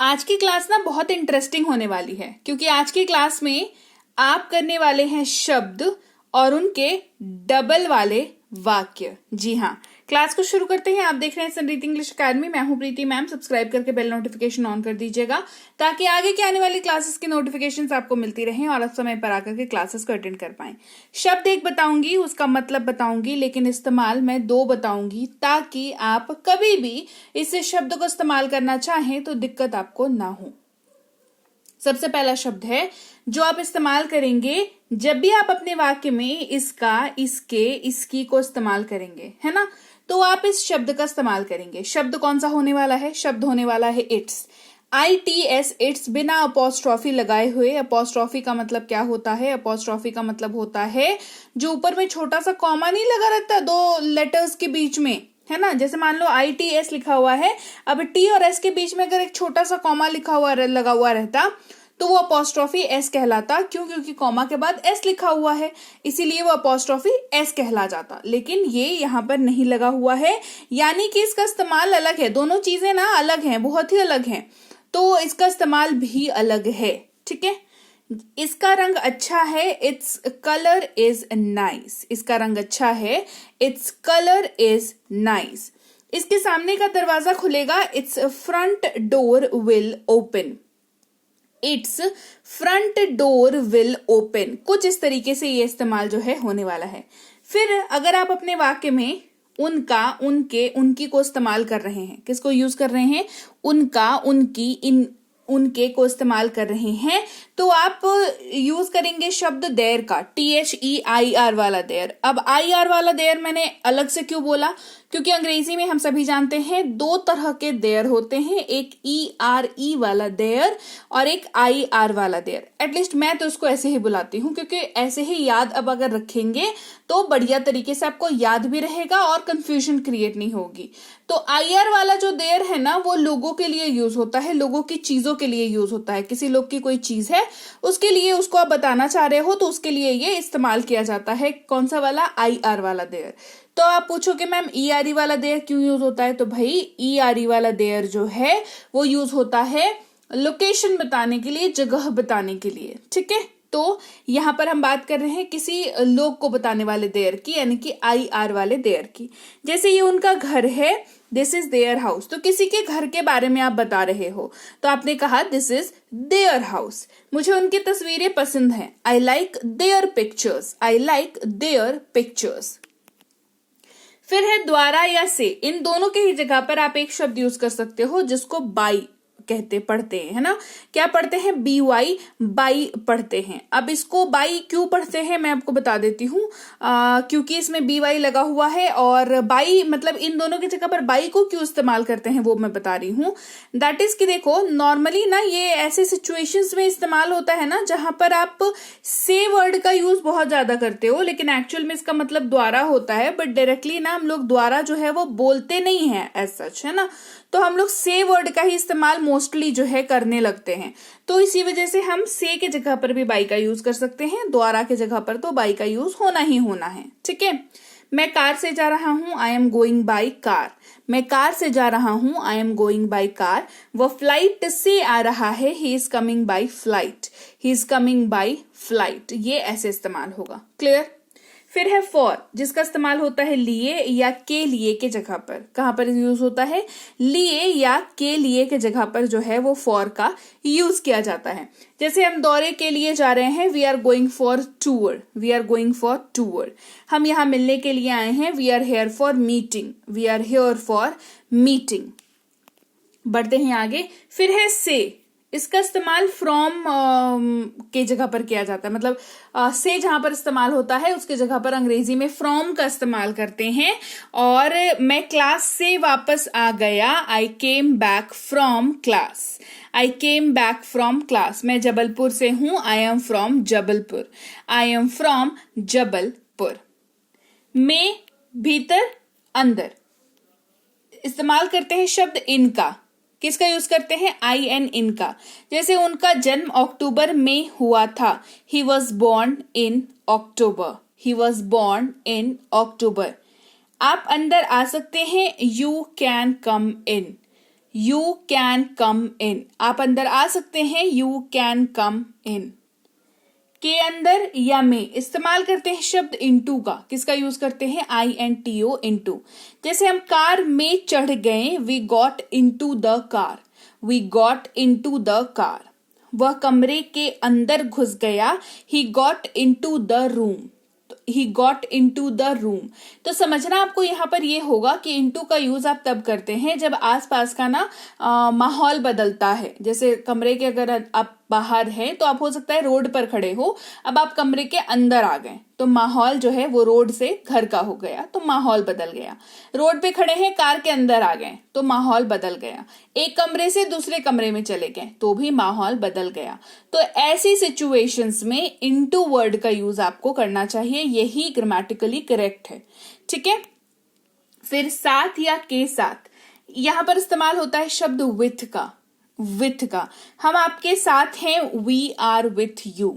आज की क्लास ना बहुत इंटरेस्टिंग होने वाली है क्योंकि आज की क्लास में आप करने वाले हैं शब्द और उनके डबल वाले वाक्य। जी हाँ, क्लास को शुरू करते हैं। आप देख रहे हैं समृद्धि इंग्लिश अकेडमी। मैं हूं प्रीति मैम। सब्सक्राइब करके बेल नोटिफिकेशन ऑन कर दीजिएगा ताकि आगे की आने वाली क्लासेस की नोटिफिकेशंस आपको मिलती रहें और आप समय पर आकर के क्लासेस को अटेंड कर पाएं। शब्द एक बताऊंगी, उसका मतलब बताऊंगी, लेकिन इस्तेमाल मैं दो बताऊंगी ताकि आप कभी भी इस शब्द को इस्तेमाल करना चाहें तो दिक्कत आपको ना हो। सबसे पहला शब्द है जो आप इस्तेमाल करेंगे जब भी आप अपने वाक्य में इसका, इसके, इसकी को इस्तेमाल करेंगे, है ना, तो आप इस शब्द का इस्तेमाल करेंगे। शब्द कौन सा होने वाला है? शब्द होने वाला है इट्स। ITS, इट्स, बिना अपोस्ट्रॉफी लगाए हुए। अपोस्ट्रॉफी का मतलब क्या होता है? अपोस्ट्रॉफी का मतलब होता है जो ऊपर में छोटा सा कॉमा नहीं लगा रहता दो लेटर्स के बीच में, है ना। जैसे मान लो ITS लिखा हुआ है, अब T और S के बीच में अगर एक छोटा सा कॉमा लिखा हुआ लगा हुआ रहता तो वो अपोस्ट्रॉफी S कहलाता। क्यों? क्योंकि कॉमा के बाद S लिखा हुआ है, इसीलिए वो अपोस्ट्रॉफी S कहला जाता। लेकिन ये यहाँ पर नहीं लगा हुआ है, यानी कि इसका इस्तेमाल अलग है। दोनों चीजें ना अलग हैं, बहुत ही अलग हैं, तो इसका इस्तेमाल भी अलग है। ठीक है, इसका रंग अच्छा है, इट्स कलर इज नाइस। इसका रंग अच्छा है, इट्स कलर इज नाइस। इसके सामने का दरवाजा खुलेगा, it's front door will open. It's front door will open. कुछ इस तरीके से ये इस्तेमाल जो है होने वाला है। फिर अगर आप अपने वाक्य में उनका, उनके, उनकी को इस्तेमाल कर रहे हैं, किसको यूज कर रहे हैं? उनका, उनकी, इन, उनके को इस्तेमाल कर रहे हैं, तो आप यूज करेंगे शब्द देयर का, THEIR वाला देयर। अब IR वाला देयर मैंने अलग से क्यों बोला? क्योंकि अंग्रेजी में हम सभी जानते हैं दो तरह के देयर होते हैं, एक ERE वाला देयर और एक IR वाला देयर। एटलीस्ट मैं तो उसको ऐसे ही बुलाती हूँ क्योंकि ऐसे ही याद अब अगर रखेंगे तो बढ़िया तरीके से आपको याद भी रहेगा और कंफ्यूजन क्रिएट नहीं होगी। तो IR वाला जो देयर है ना, वो लोगों के लिए यूज होता है, लोगों की चीजों के लिए यूज होता है। किसी लोग की कोई चीज है, उसके लिए उसको आप बताना चाह रहे हो तो उसके लिए ये इस्तेमाल किया जाता है। कौन सा वाला? IR वाला देयर। तो आप पूछोगे मैम ERE वाला देयर क्यों यूज होता है? तो भाई ERE वाला देयर जो है वो यूज होता है लोकेशन बताने के लिए, जगह बताने के लिए। ठीक है, तो यहां पर हम बात कर रहे हैं किसी लोग को बताने वाले देयर की, यानी कि IR वाले देयर की। जैसे ये उनका घर है, दिस इज देयर हाउस, तो किसी के घर के बारे में आप बता रहे हो तो आपने कहा दिस इज देयर हाउस। मुझे उनकी तस्वीरें पसंद हैं, I like their pictures, I like their pictures. फिर है द्वारा या से। इन दोनों के ही जगह पर आप एक शब्द यूज कर सकते हो जिसको बाई कहते, पढ़ते हैं, है ना। क्या पढ़ते हैं? BY, बाई पढ़ते हैं। अब इसको बाई क्यों पढ़ते हैं मैं आपको बता देती हूँ। क्योंकि इसमें BY लगा हुआ है और बाई मतलब इन दोनों की जगह पर बाई को क्यों इस्तेमाल करते हैं वो मैं बता रही हूँ। दैट इज कि देखो, नॉर्मली ना ये ऐसे सिचुएशंस में इस्तेमाल होता है ना जहां पर आप से वर्ड का यूज बहुत ज्यादा करते हो, लेकिन एक्चुअल में इसका मतलब द्वारा होता है। बट डायरेक्टली ना हम लोग द्वारा जो है वो बोलते नहीं है एज सच, है ना। तो हम लोग से वर्ड का ही इस्तेमाल मोस्टली जो है करने लगते हैं, तो इसी वजह से हम से के जगह पर भी बाई का यूज कर सकते हैं, द्वारा के जगह पर तो बाई का यूज होना ही होना है। ठीक है, मैं कार से जा रहा हूं, I am going by car. मैं कार से जा रहा हूं, I am going by car. वह फ्लाइट से आ रहा है, he is coming by flight, he is coming by flight. ये ऐसे इस्तेमाल होगा। क्लियर? फिर है फॉर, जिसका इस्तेमाल होता है लिए या के लिए के जगह पर। कहां पर यूज होता है? लिए या के लिए के जगह पर जो है वो फॉर का यूज किया जाता है। जैसे हम दौरे के लिए जा रहे हैं, we are going for tour, we are going for tour. हम यहाँ मिलने के लिए आए हैं, we are here for meeting, we are here for meeting. बढ़ते हैं आगे। फिर है से। इसका इस्तेमाल फ्रॉम के जगह पर किया जाता है, मतलब से जहां पर इस्तेमाल होता है उसके जगह पर अंग्रेजी में फ्रॉम का इस्तेमाल करते हैं। और मैं क्लास से वापस आ गया, I came back from class, I came back from class. मैं जबलपुर से हूं, I am from Jabalpur, I am from Jabalpur. में, भीतर, अंदर। इस्तेमाल करते हैं शब्द इनका। किसका यूज करते हैं? IN, इनका। जैसे उनका जन्म अक्टूबर में हुआ था, he was born in October, he was born in October. आप अंदर आ सकते हैं, you can come in, you can come in, आप अंदर आ सकते हैं, यू कैन कम इन। के अंदर या में इस्तेमाल करते हैं शब्द इनटू का, किसका यूज करते हैं, INTO, इनटू। जैसे हम कार में चढ़ गए, we got into the car, we got into the car. वह कमरे के अंदर घुस गया, he got into the room, he got into the room. तो समझना आपको यहाँ पर ये होगा कि इनटू का यूज आप तब करते हैं जब आसपास का ना माहौल बदलता है। जैसे कमरे के अगर आप बाहर हैं तो आप हो सकता है रोड पर खड़े हो, अब आप कमरे के अंदर आ गए तो माहौल जो है वो रोड से घर का हो गया, तो माहौल बदल गया। रोड पे खड़े हैं, कार के अंदर आ गए तो माहौल बदल गया। एक कमरे से दूसरे कमरे में चले गए तो भी माहौल बदल गया। तो ऐसी सिचुएशंस में इनटू वर्ड का यूज आपको करना चाहिए, यही ग्रामेटिकली करेक्ट है। ठीक है, फिर साथ या के साथ, यहां पर इस्तेमाल होता है शब्द विथ का, विथ का। हम आपके साथ हैं, वी आर विथ यू।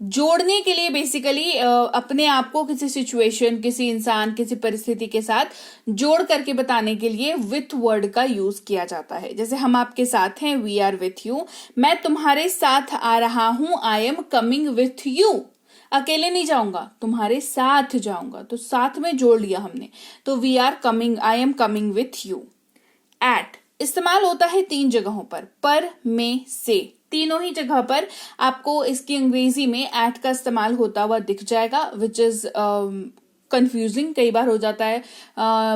जोड़ने के लिए बेसिकली अपने आप को किसी सिचुएशन, किसी इंसान, किसी परिस्थिति के साथ जोड़ करके बताने के लिए विथ वर्ड का यूज किया जाता है। जैसे हम आपके साथ हैं, वी आर विथ यू। मैं तुम्हारे साथ आ रहा हूं, I am coming with you. अकेले नहीं जाऊंगा, तुम्हारे साथ जाऊंगा, तो साथ में जोड़ लिया हमने, तो we are coming, I am coming with you. At इस्तेमाल होता है 3 जगहों पर, में, से, तीनों ही जगह पर आपको इसकी अंग्रेजी में एट का इस्तेमाल होता हुआ दिख जाएगा, विच इज कंफ्यूजिंग कई बार हो जाता है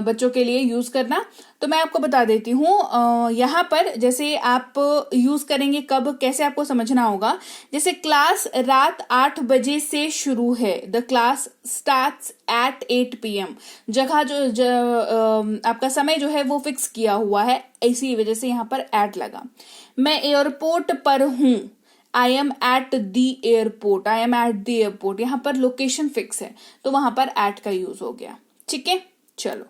बच्चों के लिए यूज करना। तो मैं आपको बता देती हूँ यहाँ पर जैसे आप यूज करेंगे कब, कैसे आपको समझना होगा। जैसे क्लास रात 8 बजे से शुरू है, the class starts at 8 PM। जगह जो आपका समय जो है वो फिक्स किया हुआ है, इसी वजह से यहाँ पर एट लगा। मैं एयरपोर्ट पर हूँ, I am at the airport, I am at the airport. यहाँ पर लोकेशन फिक्स है तो वहां पर एट का यूज हो गया। ठीक है, चलो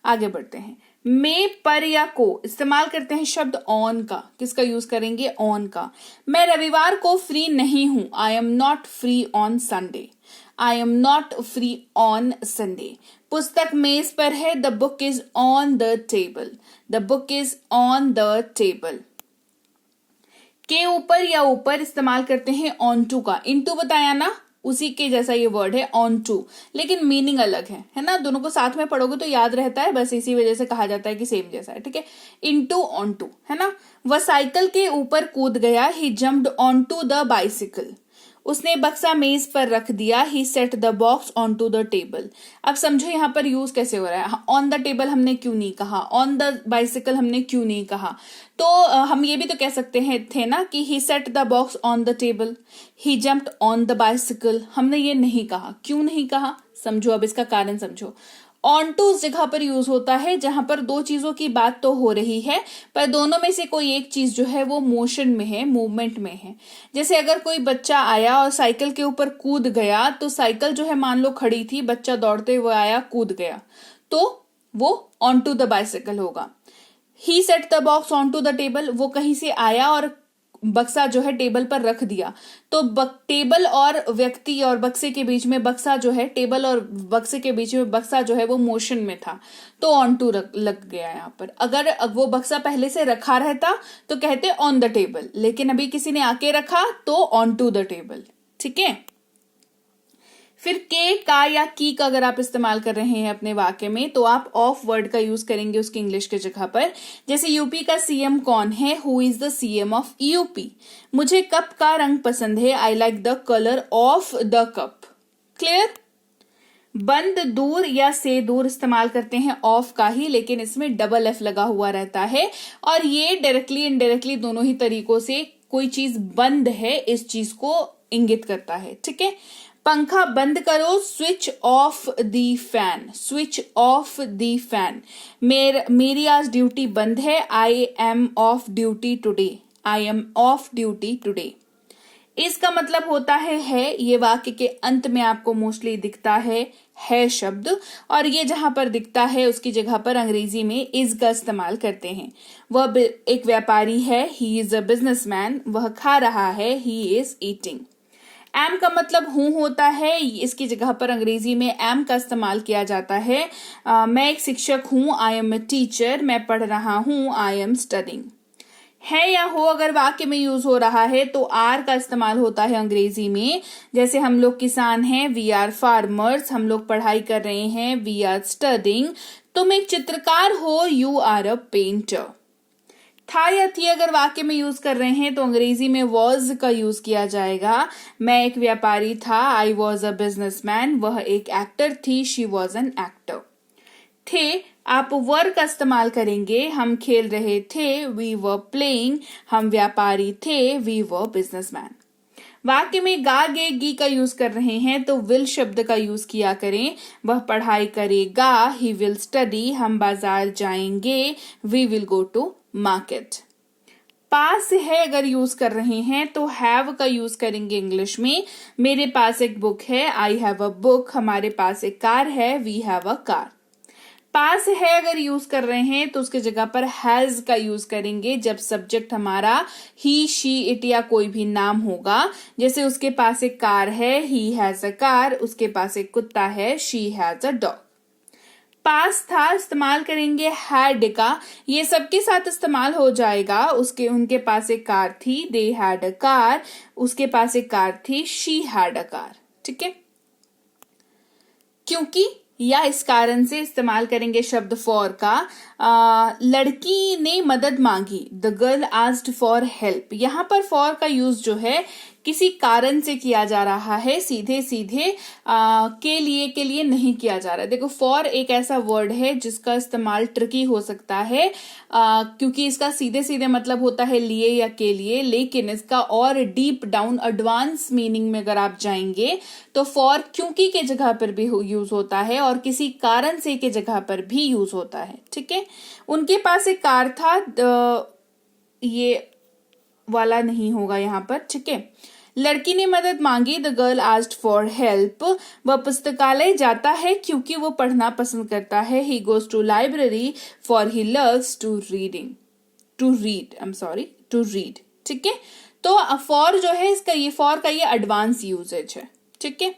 आगे बढ़ते हैं। में, पर या को इस्तेमाल करते हैं शब्द ऑन का, किसका यूज करेंगे, ऑन का। मैं रविवार को फ्री नहीं हूं, I am not free on Sunday, I am not free on Sunday. पुस्तक मेज पर है, the book is on the table, the book is on the table. के ऊपर या ऊपर इस्तेमाल करते हैं ऑन टू का। इनटू बताया ना, उसी के जैसा ये वर्ड है ऑन टू, लेकिन मीनिंग अलग है ना। दोनों को साथ में पढ़ोगे तो याद रहता है, बस इसी वजह से कहा जाता है कि सेम जैसा है। ठीक है, इनटू ऑन टू है ना। वह साइकिल के ऊपर कूद गया, he jumped on to the bicycle. उसने बक्सा मेज पर रख दिया, he set the box on to the table. अब समझो यहाँ पर यूज कैसे हो रहा है। ऑन द टेबल हमने क्यों नहीं कहा, ऑन द बाइसिकल हमने क्यों नहीं कहा। तो हम ये भी तो कह सकते हैं थे ना कि he set the box on the table, he jumped on the bicycle. हमने ये नहीं कहा, क्यों नहीं कहा, समझो, अब इसका कारण समझो। ऑन टू उस जगह पर यूज होता है जहां पर दो चीजों की बात तो हो रही है, पर दोनों में से कोई एक चीज जो है वो मोशन में है, मूवमेंट में है। जैसे अगर कोई बच्चा आया और साइकिल के ऊपर कूद गया, तो साइकिल जो है मान लो खड़ी थी, बच्चा दौड़ते हुए आया, कूद गया, तो वो ऑन टू द बाइसिकल होगा। He set the box on to the table, वो कहीं से आया और बक्सा जो है टेबल पर रख दिया, तो टेबल और व्यक्ति और बक्से के बीच में बक्सा जो है, टेबल और बक्से के बीच में बक्सा जो है वो मोशन में था, तो ऑन टू लग गया यहाँ पर। अगर वो बक्सा पहले से रखा रहता तो कहते ऑन द टेबल, लेकिन अभी किसी ने आके रखा तो ऑन टू द टेबल। ठीक है, फिर के, का या की का अगर आप इस्तेमाल कर रहे हैं अपने वाक्य में, तो आप ऑफ वर्ड का यूज करेंगे उसकी इंग्लिश के जगह पर। जैसे यूपी का सीएम कौन है, who is the CM of UP. मुझे कप का रंग पसंद है, I like the colour of the cup. Clear. बंद, दूर या से दूर इस्तेमाल करते हैं ऑफ का ही, लेकिन इसमें डबल एफ लगा हुआ रहता है, और ये डायरेक्टली इनडायरेक्टली दोनों ही तरीकों से कोई चीज बंद है इस चीज को इंगित करता है। ठीक है, पंखा बंद करो, switch off the fan, switch off the fan. मेरी आज ड्यूटी बंद है, I am of duty today, I am of duty today. इसका मतलब होता है, ये वाक्य के अंत में आपको मोस्टली दिखता है शब्द, और ये जहां पर दिखता है उसकी जगह पर अंग्रेजी में इज का इस्तेमाल करते हैं। वह एक व्यापारी है, ही इज अ बिजनेसमैन। वह खा रहा है, ही इज ईटिंग। एम का मतलब हूं होता है, इसकी जगह पर अंग्रेजी में एम का इस्तेमाल किया जाता है। मैं एक शिक्षक हूं, आई एम ए टीचर। मैं पढ़ रहा हूं, आई एम स्टडिंग। है या हो अगर वाक्य में यूज हो रहा है तो आर का इस्तेमाल होता है अंग्रेजी में। जैसे हम लोग किसान हैं, वी आर फार्मर्स। हम लोग पढ़ाई कर रहे हैं, वी आर स्टडिंग। तुम एक चित्रकार हो, यू आर अ पेंटर। था या थी अगर वाक्य में यूज कर रहे हैं तो अंग्रेजी में वॉज का यूज किया जाएगा। मैं एक व्यापारी था, आई वॉज अ बिजनेसमैन। वह एक एक्टर थी, शी वॉज एन एक्टर। थे आप वर का इस्तेमाल करेंगे। हम खेल रहे थे, वी वर प्लेइंग। हम व्यापारी थे, वी वर बिजनेसमैन। वाक्य में गा गे गी का यूज कर रहे हैं तो विल शब्द का यूज किया करें। वह पढ़ाई करेगा, ही विल स्टडी। हम बाजार जाएंगे, we will go to market. पास है अगर यूज कर रहे हैं तो हैव का यूज करेंगे इंग्लिश में। मेरे पास एक बुक है, आई हैव अ बुक। हमारे पास एक कार है, वी हैव अ कार। पास है अगर यूज कर रहे हैं तो उसके जगह पर हैज का यूज करेंगे जब सब्जेक्ट हमारा ही, शी, इट या कोई भी नाम होगा। जैसे उसके पास एक कार है, ही हैज अ कार। उसके पास एक कुत्ता है, शी हैज अ डॉग। पास था इस्तेमाल करेंगे हैड का। ये सबके साथ इस्तेमाल हो जाएगा। उनके पास एक कार थी, दे हैड अ कार। उसके पास एक कार थी, शी हैड अ कार। ठीक है। क्योंकि या इस कारण से इस्तेमाल करेंगे शब्द फॉर का। लड़की ने मदद मांगी, the girl asked for help. यहां पर फॉर का यूज जो है किसी कारण से किया जा रहा है, सीधे सीधे के लिए नहीं किया जा रहा है। देखो फॉर एक ऐसा वर्ड है जिसका इस्तेमाल ट्रिकी हो सकता है क्योंकि इसका सीधे सीधे मतलब होता है लिए या के लिए, लेकिन इसका और डीप डाउन एडवांस मीनिंग में अगर आप जाएंगे तो फॉर क्योंकि के जगह पर भी यूज होता है और किसी कारण से के जगह पर भी यूज होता है। ठीक है। उनके पास एक कार था, ये वाला नहीं होगा यहां पर। ठीक है। लड़की ने मदद मांगी, the girl asked for help. वह पुस्तकालय जाता है क्योंकि वो पढ़ना पसंद करता है, he goes to library for he loves to read. ठीक है। तो फॉर जो है इसका ये फॉर का ये एडवांस यूजेज है। ठीक है।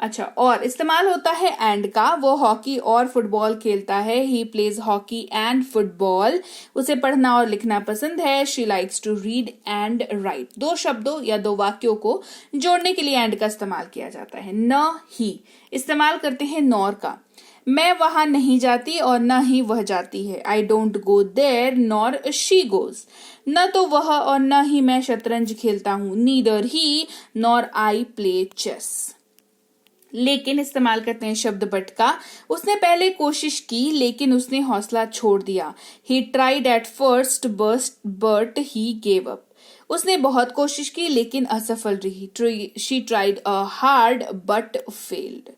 अच्छा, और इस्तेमाल होता है एंड का। वो हॉकी और फुटबॉल खेलता है, he plays hockey and football. उसे पढ़ना और लिखना पसंद है, she likes to read and write. दो शब्दों या दो वाक्यों को जोड़ने के लिए एंड का इस्तेमाल किया जाता है। न ही इस्तेमाल करते हैं नॉर का। मैं वहां नहीं जाती और न ही वह जाती है, I don't go there nor she goes. न तो वह और न ही मैं शतरंज खेलता हूं, neither he nor I play chess. लेकिन इस्तेमाल करते हैं शब्द बट का। उसने पहले कोशिश की लेकिन उसने हौसला छोड़ दिया, he tried at first but he gave up. उसने बहुत कोशिश की लेकिन असफल रही, she tried a hard but failed.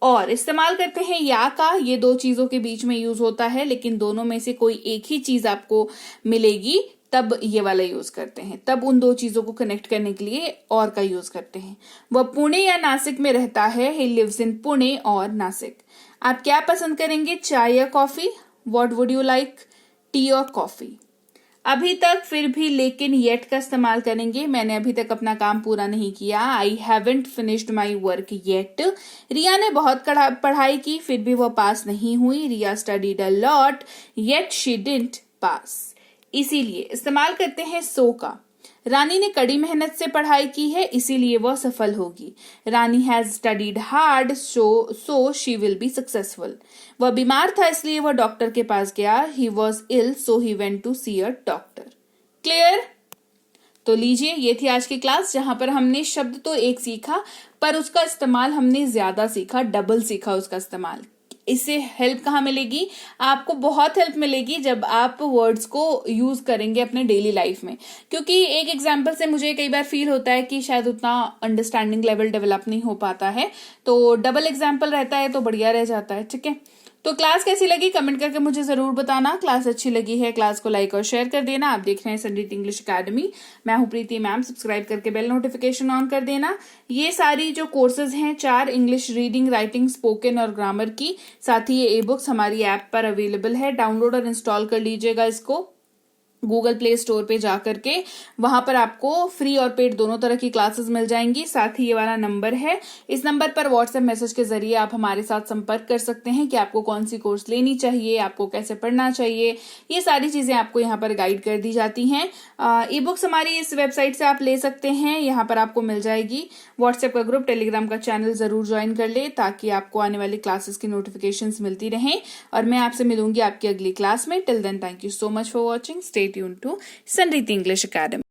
और इस्तेमाल करते हैं या का। ये दो चीजों के बीच में यूज होता है, लेकिन दोनों में से कोई एक ही चीज आपको मिलेगी तब ये वाला यूज करते हैं। तब उन दो चीजों को कनेक्ट करने के लिए और का यूज करते हैं। वह पुणे या नासिक में रहता है, ही लिव्स इन पुणे और नासिक। आप क्या पसंद करेंगे, चाय या coffee? What would you like, T और कॉफी? अभी तक, फिर भी, लेकिन, येट का इस्तेमाल करेंगे। मैंने अभी तक अपना काम पूरा नहीं किया, I haven't finished my work yet. Riya ने बहुत पढ़ाई की फिर भी वह पास नहीं हुई, Riya studied a lot yet she didn't pass. इसीलिए इस्तेमाल करते हैं सो का। रानी ने कड़ी मेहनत से पढ़ाई की है इसीलिए वह सफल होगी, Rani has studied hard so she will be successful. वह बीमार था इसलिए वह डॉक्टर के पास गया, he was ill so he went to see a doctor. Clear? तो लीजिए, ये थी आज की क्लास जहां पर हमने शब्द तो एक सीखा पर उसका इस्तेमाल हमने ज्यादा सीखा, डबल सीखा उसका इस्तेमाल। इससे हेल्प कहाँ मिलेगी? आपको बहुत हेल्प मिलेगी जब आप वर्ड्स को यूज करेंगे अपने डेली लाइफ में, क्योंकि एक एग्जांपल से मुझे कई बार फील होता है कि शायद उतना अंडरस्टैंडिंग लेवल डेवलप नहीं हो पाता है, तो डबल एग्जांपल रहता है तो बढ़िया रह जाता है। ठीक है। तो क्लास कैसी लगी कमेंट करके मुझे जरूर बताना। क्लास अच्छी लगी है क्लास को लाइक और शेयर कर देना। आप देख रहे हैं संडीत इंग्लिश अकेडमी, मैं हूं प्रीति मैम। सब्सक्राइब करके बेल नोटिफिकेशन ऑन कर देना। ये सारी जो कोर्सेज हैं 4 इंग्लिश रीडिंग, राइटिंग, स्पोकन और ग्रामर की, साथ ही ये ई बुक्स हमारी ऐप पर अवेलेबल है, डाउनलोड और इंस्टॉल कर लीजिएगा इसको। गूगल प्ले स्टोर पे जा करके वहां पर आपको फ्री और पेड दोनों तरह की क्लासेस मिल जाएंगी। साथ ही ये वाला नंबर है, इस नंबर पर व्हाट्सएप मैसेज के जरिए आप हमारे साथ संपर्क कर सकते हैं कि आपको कौन सी कोर्स लेनी चाहिए, आपको कैसे पढ़ना चाहिए, ये सारी चीजें आपको यहाँ पर गाइड कर दी जाती हैं। ई बुक्स हमारी इस वेबसाइट से आप ले सकते हैं, यहाँ पर आपको मिल जाएगी। व्हाट्सएप का ग्रुप, टेलीग्राम का चैनल जरूर ज्वाइन कर ले ताकि आपको आने वाली क्लासेस की नोटिफिकेशंस मिलती रहें। और मैं आपसे मिलूंगी आपकी अगली क्लास में। Till then, thank you so much for watching. Stay tuned to Sanriti English academy.